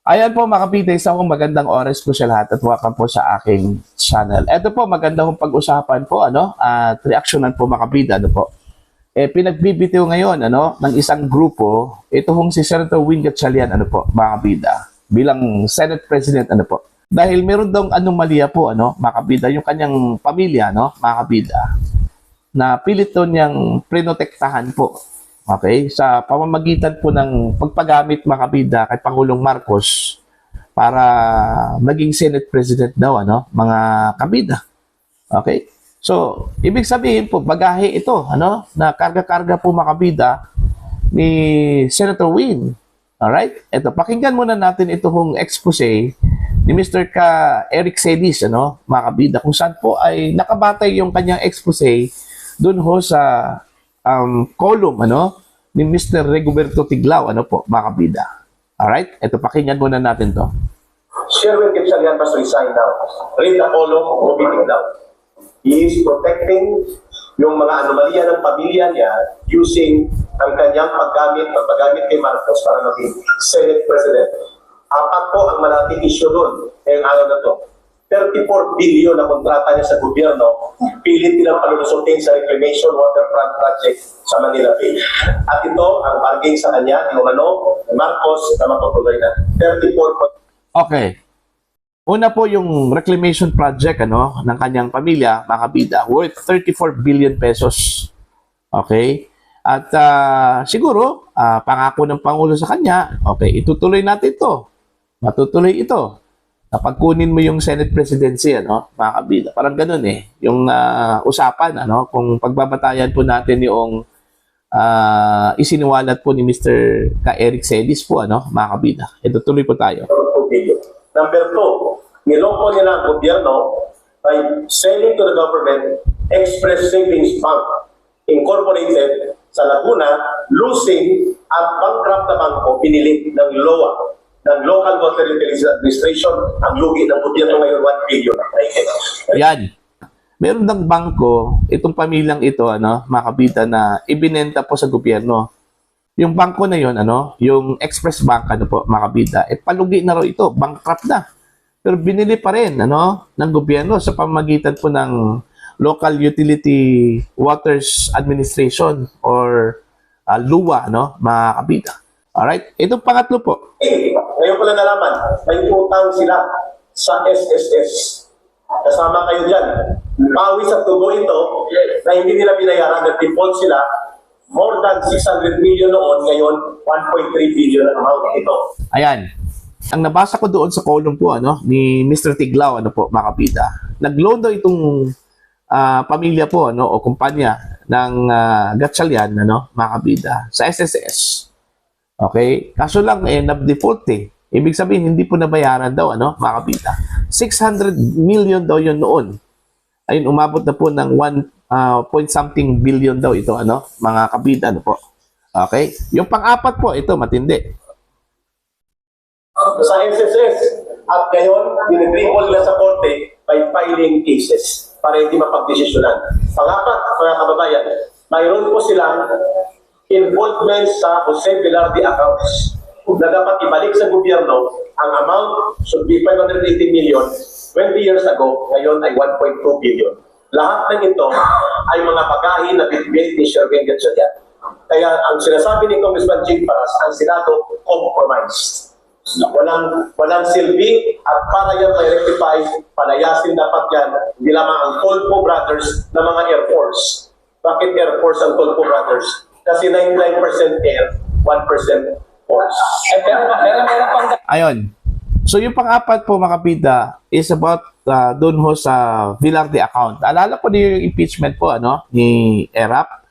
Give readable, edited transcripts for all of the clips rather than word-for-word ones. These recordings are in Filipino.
Ayan po mga kapitay, sa akong magandang oras po sa lahat at welcome po sa aking channel. Ito po, magandang pag-usapan po, at reaksyonan po mga kapitay, po. Pinagbibitiw ngayon, ng isang grupo, ito hong si Senator Win Gatchalian, mga kapitay, bilang Senate President, po. Dahil meron daw anomalya po, mga kapitay, yung kanyang pamilya, mga kapitay, na pilit daw niyang prinotektahan po. Okay? Sa pamamagitan po ng pagpagamit mga kabida kay Pangulong Marcos para maging Senate President daw, mga kabida. Okay? So, ibig sabihin po, bagahe ito, na karga-karga po mga kabida ni Senator Win. Alright? Ito, pakinggan muna natin ito hong expose ni Mr. Eric Cedis, mga kabida, kung saan po ay nakabatay yung kanyang expose dun ho sa column, ni Mr. Rigoberto Tiglao, mga kabida. Alright? Ito, pakinggan muna natin to. Sherwin Gatchalian must resign now. Read the column of Tiglao. He is protecting yung mga anomalya ng pamilya niya using ang kanyang pagpagamit kay Marcos para maging Senate President. Apat po ang malaking issue doon ngayong araw na to. 34 billion na kontrata niya sa gobyerno, pilit nilang palulusutin sa reclamation waterfront project sa Manila Bay. At ito ang bargain sa kanya, yung Marcos na matutuloy na. 34. Okay. Una po yung reclamation project, ng kanyang pamilya, mga kabida, worth 34 billion pesos. Okay? At siguro, pangako ng Pangulo sa kanya, okay, itutuloy natin ito. Matutuloy ito. Kapag kunin mo yung Senate presidency, mga kabida, parang ganun yung usapan, kung pagbabatayan po natin yung isiniwalat po ni Mr. Eric Cedis po, mga kabida. Ito, tuloy po tayo. Number 2, niloko nila ang gobyerno by selling to the government Express Savings Bank Incorporated sa Laguna, losing at bankrupt na bangko, pinili ng LOA, ng Local Water Utilities Administration, ang lugi ng gobyerno ngayon 1 billion. Yan. Meron ng bangko, itong pamilyang ito, mga kabida, na ibinenta po sa gobyerno. Yung bangko na yon, yung Express Bank, mga kabida, palugi na raw ito, bankrupt na. Pero binili pa rin, ng gobyerno sa pamamagitan po ng Local Utility Waters Administration or LUWA, mga kabida. Alright? Itong pangatlo po. Ngayon ko lang nalaman, may utang sila sa SSS. Kasama kayo dyan. Pawi sa tubo ito na hindi nila binayaran, nag-default sila. More than 600 million noon, ngayon 1.3 billion ang amount ito. Ayan. Ang nabasa ko doon sa column po, ni Mr. Tiglao, mga kabida. Nag-loan daw itong pamilya po, o kumpanya ng Gatchalian, mga kabida, sa SSS. Okay? Kaso lang, nab-default Ibig sabihin, hindi po nabayaran daw, mga kabida. 600 million daw yun noon. Ayun, umabot na po ng 1 point something billion daw ito, mga kabida, po. Okay? Yung pang-apat po, ito, matindi. Sa SSS, at ngayon, dinidribble nila sa korte by filing cases para hindi mapagdesisyonan. Pang-apat, mga kababayan, mayroon po silang involvement sa Jose Velarde accounts na dapat ibalik sa gobyerno. Ang amount should be 580 million 20 years ago, ngayon ay 1.2 billion. Lahat ng ito ay mga bagahe na bitbit ni Sherwin Gatchalian. Kaya ang sinasabi ni Congressman Jing Paras, ang Senado compromised. Walang silbi at para yan may rectify, palayasin dapat yan, hindi lamang ang Tolpo brothers na mga Air Force. Bakit Air Force ang Tolpo brothers? Kasi 99% air, 1% force. Ayun. So yung pang-apat po mga kabida is about doon ho sa Velarde account. Alala ko niyo yung impeachment po ni ERAP.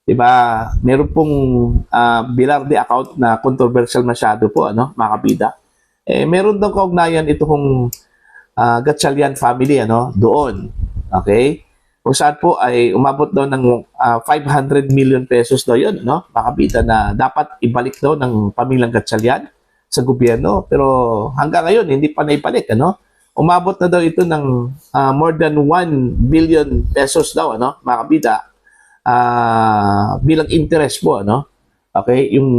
Diba? Meron pong Velarde account na controversial masyado po, mga kabida. Meron daw kaugnayan ito kong Gatchalian family, doon. Okay? Kung saan po ay umabot daw ng 500 million pesos daw yun, mga kabida, na dapat ibalik daw ng pamilyang Gatchalian sa gobyerno. Pero hanggang ngayon, hindi pa naibalik, Umabot na daw ito ng more than 1 billion pesos daw, mga kabida, bilang interest po, Okay? Yung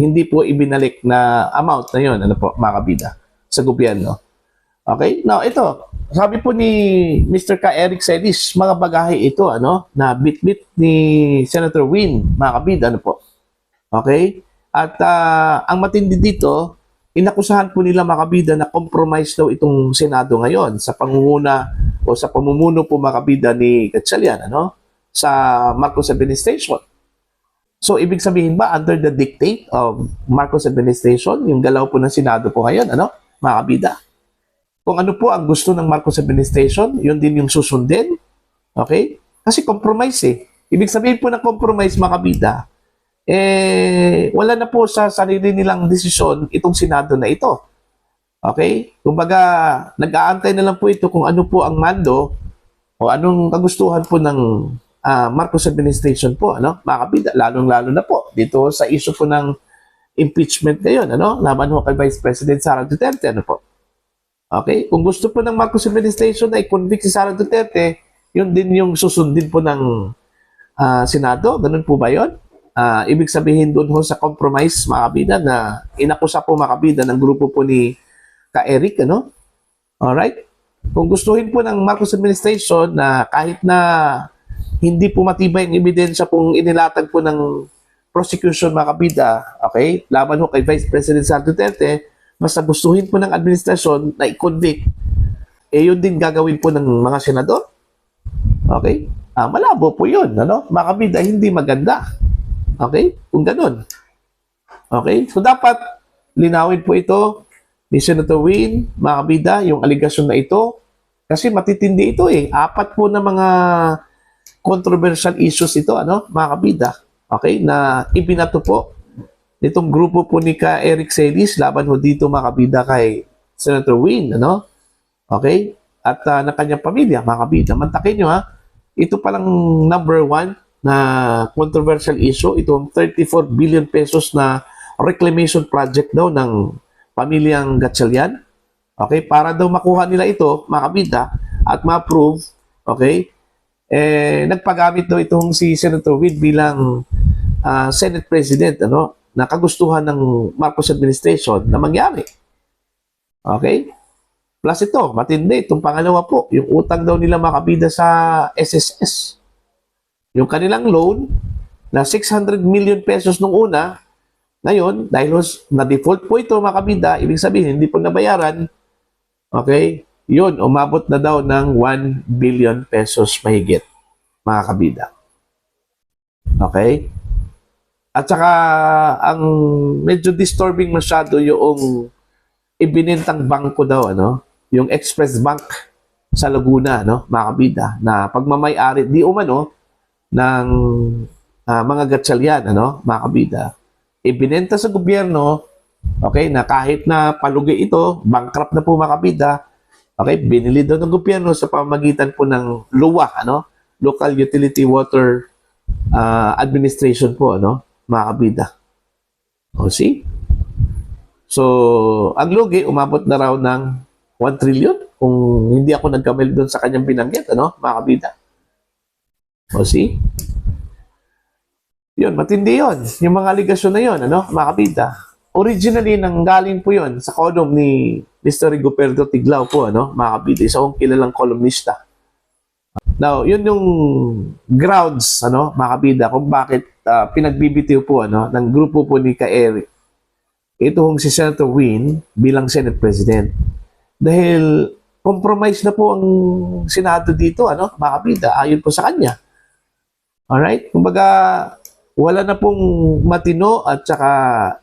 hindi po ibinalik na amount na yun, ano po, mga kabida, sa gobyerno. Okay? Now, ito, sabi po ni Mr. Ka Eric Celis, mga bagahe ito, ano, na bit-bit ni Senator Win, mga kabida, ano po. Okay? At ang matindi dito, inakusahan po nila mga kabida na compromise daw itong Senado ngayon sa pangunguna o sa pamumuno po mga kabida ni Gatchalian, ano, sa Marcos administration. So, ibig sabihin ba, under the dictate of Marcos administration, yung galaw po ng Senado po ngayon, ano, mga kabida? Kung ano po ang gusto ng Marcos administration, yun din yung susundin. Okay? Kasi compromise eh. Ibig sabihin po ng compromise, mga kabida, wala na po sa sarili nilang desisyon itong Senado na ito. Okay? Kumbaga, nag-aantay na lang po ito kung ano po ang mando o anong kagustuhan po ng Marcos administration po, ano? Mga kabida, lalong-lalo na po dito sa issue po ng impeachment ngayon, ano? Laban ho kay Vice President Sara Duterte, ano po? Okay? Kung gusto po ng Marcos administration na i-convict si Sara Duterte, yun din yung susundin po ng Senado. Ganun po ba yun? Ibig sabihin doon ho sa compromise, mga kabida, na inakusa po mga kabida ng grupo po ni Ka Eric, ano? Alright? Kung gustuhin po ng Marcos administration na kahit na hindi po matibay ang ebidensya pong inilatag po ng prosecution, mga kabida, okay? Laban ho kay Vice President Sara Duterte, basta gustuhin po ng administrasyon na i-convict, yun din gagawin po ng mga senador. Okay? Malabo po yun, ano? Mga kabida, hindi maganda. Okay? Kung ganun. Okay? So, dapat linawin po ito ni Senator Win, mga kabida, yung aligasyon na ito. Kasi matitindi ito eh. 4 po na mga controversial issues ito, ano? Mga kabida. Okay? Na ibinato po itong grupo po ni Ka Eric Celis laban ho dito, mga kabida, kay Senator Win, ano? Okay? At ng kanyang pamilya, mga kabida. Mantakin nyo, ha? Ito palang number 1 na controversial issue, itong 34 billion pesos na reclamation project daw ng pamilyang Gatchalian. Okay? Para daw makuha nila ito, mga kabida, at ma-approve, okay? Nagpagamit daw itong si Senator Win bilang Senate President, ano? Na kagustuhan ng Marcos administration na mangyari. Okay? Plus ito, matindi, itong pangalawa po, yung utang daw nila mga kabida sa SSS. Yung kanilang loan na 600 million pesos nung una, ngayon, dahil na-default po ito mga kabida, ibig sabihin, hindi po nabayaran, okay, yun, umabot na daw ng 1 billion pesos mahigit, mga kabida. Okay? At saka, ang medyo disturbing masyado yung ibinintang bangko daw, ano? Yung Express Bank sa Laguna, no? Mga kabida, na pagmamay-ari, di umano, ng mga Gatchalian, ano? Mga kabida. Ibinenta sa gobyerno, okay, na kahit na palugi ito, bankrupt na po mga kabida, okay, binili daw ng gobyerno sa pamamagitan po ng LUWA, ano? Local Utility Water Administration po, ano? Mga kabida. O, see? So, ang lugi, umabot na raw ng 1 trillion kung hindi ako nagkamali doon sa kanyang binanggit, ano, mga kabida. O, see? Yun, matindi yun. Yung mga aligasyon na yun, ano, mga kabida. Originally, nanggaling po yun sa column ni Mr. Rigoberto Tiglao po, ano, mga kabida. Isa kong kilalang columnista. Now, yun yung grounds, ano, mga kabida, kung bakit pinagbibitiw po, ano, ng grupo po ni Ka Eric itong si Senator Win bilang Senate President. Dahil compromise na po ang Senado dito, ano, mga kabida, ayon po sa kanya. Alright? Kumbaga, wala na pong matino at saka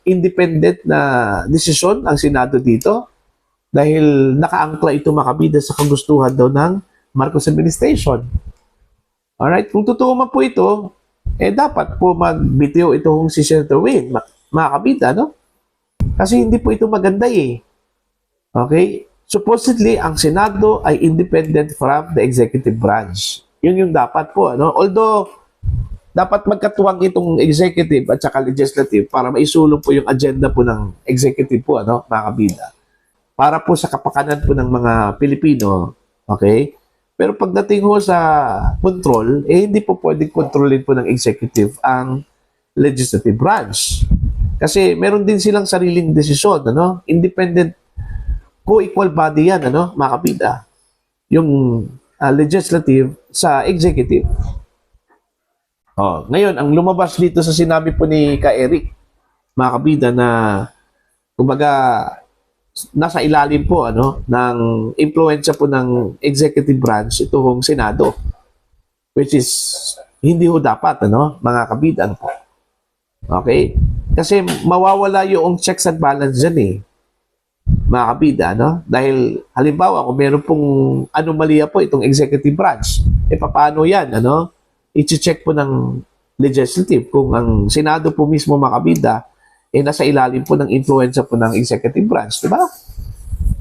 independent na desisyon ang Senado dito dahil nakaangkla ito, mga kabida, sa kagustuhan daw ng Marcos administration. Alright? Kung totoo man po ito, dapat po magbitiw itong si Senator Win, mga kabida, no? Kasi hindi po ito maganda eh. Okay? Supposedly, ang Senado ay independent from the executive branch. Yun yung dapat po, ano? Although, dapat magkatuwang itong executive at saka legislative para maisulong po yung agenda po ng executive po, ano, mga kabida. Para po sa kapakanan po ng mga Pilipino, okay? Pero pagdating ho sa control, hindi po pwedeng kontrolin po ng executive ang legislative branch. Kasi meron din silang sariling desisyon, ano? Independent, co-equal body yan, ano, mga kabida. Yung legislative sa executive. Ngayon, ang lumabas dito sa sinabi po ni Ka Eric, mga kabida, na kumbaga nasa ilalim po ano ng impluwensya po ng executive branch itong Senado, which is hindi ho dapat ano mga kabida, ano po. Okay? Kasi mawawala yung checks and balance dyan eh, mga kabida, no? Dahil halimbawa kung meron pong anomalya po itong executive branch, paano yan, ano? I-check po ng legislative kung ang Senado po mismo, mga kabida, nasa ilalim po ng influensya po ng executive branch, di ba?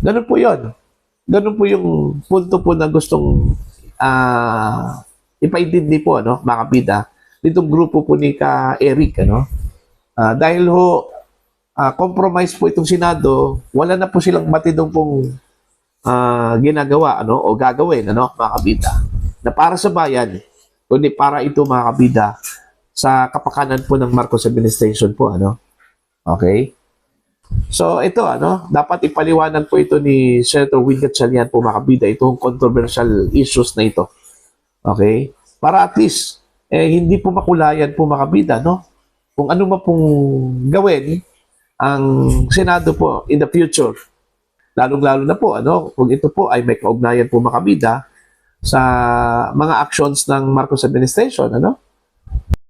Ganun po yun. Ganun po yung punto po na gustong ipaintindi po, ano, mga kabida, ditong grupo po ni Ka Eric, ano? Dahil ho, compromise po itong Senado, wala na po silang matindong pong ginagawa, ano, o gagawin, ano, mga kabida, na para sa bayan, kundi para ito, mga kabida, sa kapakanan po ng Marcos administration po, ano. Okay? So, ito, ano, dapat ipaliwanag po ito ni Senator Win Gatchalian po, mga kabida, itong controversial issues na ito. Okay? Para at least, hindi po makulayan po, mga kabida, no? Kung ano man pong gawin ang Senado po in the future. Lalong-lalo na po, ano, kung ito po ay may kaugnayan po, mga kabida, sa mga actions ng Marcos administration, ano?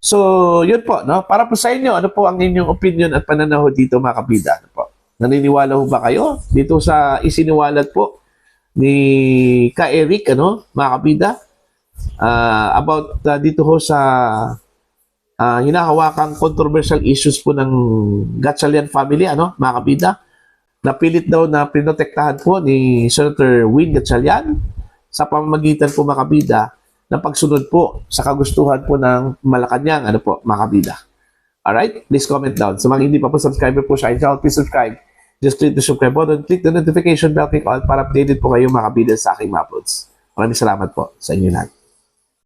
So, yun po, no? Para po sa inyo, ano po ang inyong opinion at pananaw dito, mga kabida? Ano po? Naniniwala ho ba kayo dito sa isiniwalat po ni Ka Eric, ano, mga kabida? About dito ho sa hinahawakang controversial issues po ng Gatchalian family, ano, mga kabida? Napilit daw na pinotektahan po ni Senator Win Gatchalian sa pamamagitan po, mga kabida, ng pagsunod po sa kagustuhan po ng Malacanang, ano po, mga kabida. Alright? Please comment down. Sa mga hindi pa po subscriber po sa channel, please subscribe. Just click the subscribe button, click the notification bell, click all para updated po kayo, mga kabida, sa aking uploads. Maraming salamat po sa inyo lahat.